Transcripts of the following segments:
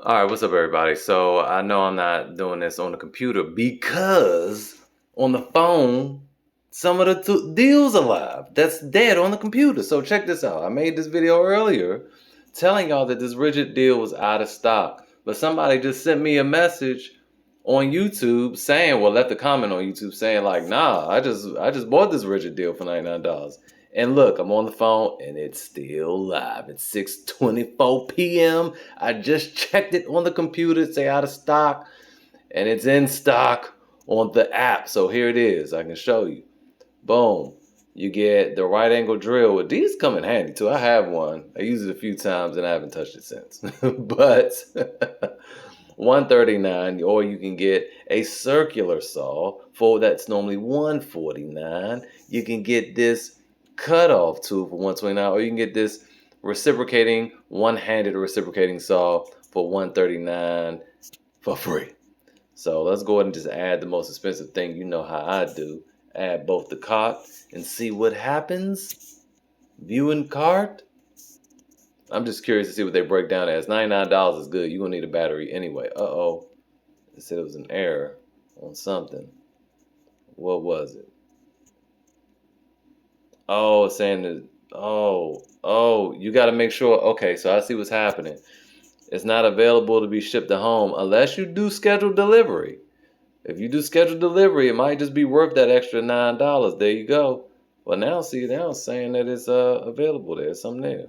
All right, what's up, everybody? So I know I'm not doing this on the computer because on the phone, some of the deals are live. That's dead on the computer. So check this out. I made this video earlier telling y'all that this Ridgid deal was out of stock, but somebody just sent me a message on YouTube saying, well, left a comment on YouTube saying like, nah, I just bought this Ridgid deal for $99. And look, I'm on the phone and it's still live. It's 6:24 p.m. I just checked it on the computer, it's out of stock, and it's in stock on the app. So here it is. I can show you. Boom. You get the right angle drill. These come in handy too. I have one. I used it a few times and I haven't touched it since. But 139, or you can get a circular saw for that's normally 149. You can get this cutoff tool for 129, or you can get this reciprocating one-handed reciprocating saw for 139 for free. So let's go ahead and just add the most expensive thing. You know how I do. Add both the cart and see what happens. Viewing cart. I'm just curious to see what they break down as. $99 is good. You're going to need a battery anyway. Uh-oh. It said it was an error on something. What was it? Oh, it's saying that, you got to make sure. Okay, so I see what's happening. It's not available to be shipped to home unless you do scheduled delivery. If you do scheduled delivery, it might just be worth that extra $9. There you go. Well, now see, now it's saying that it's available. There's something there.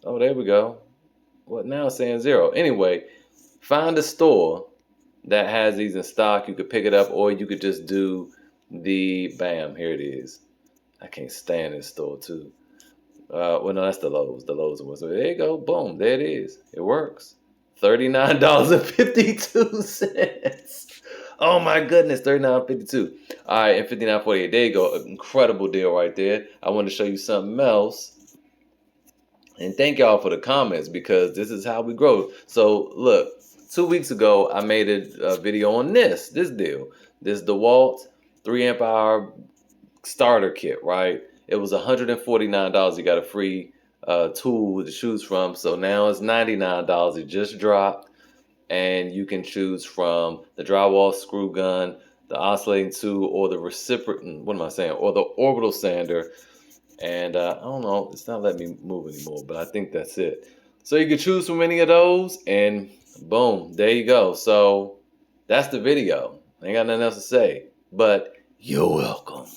Oh, there we go. What now it's saying zero. Anyway, find a store that has these in stock. You could pick it up, or you could just do the bam. Here it is. I can't stand this store too. Well, no, that's the Lowe's. The Lowe's one. So there you go. Boom. There it is. It works. $39.52. Oh my goodness, $39.52. All right, and $59.48. There you go. Incredible deal right there. I want to show you something else. And thank y'all for the comments because this is how we grow. So look, 2 weeks ago, I made a video on this deal. This DeWalt 3 amp hour starter kit, right? It was $149. You got a free tool to choose from. So now it's $99. It just dropped. And you can choose from the drywall screw gun, the oscillating tool, or the reciprocating, what am I saying? Or the orbital sander. And I don't know, it's not letting me move anymore, but I think that's it. So you can choose from any of those, and boom, there you go. So that's the video. I ain't got nothing else to say, but you're welcome.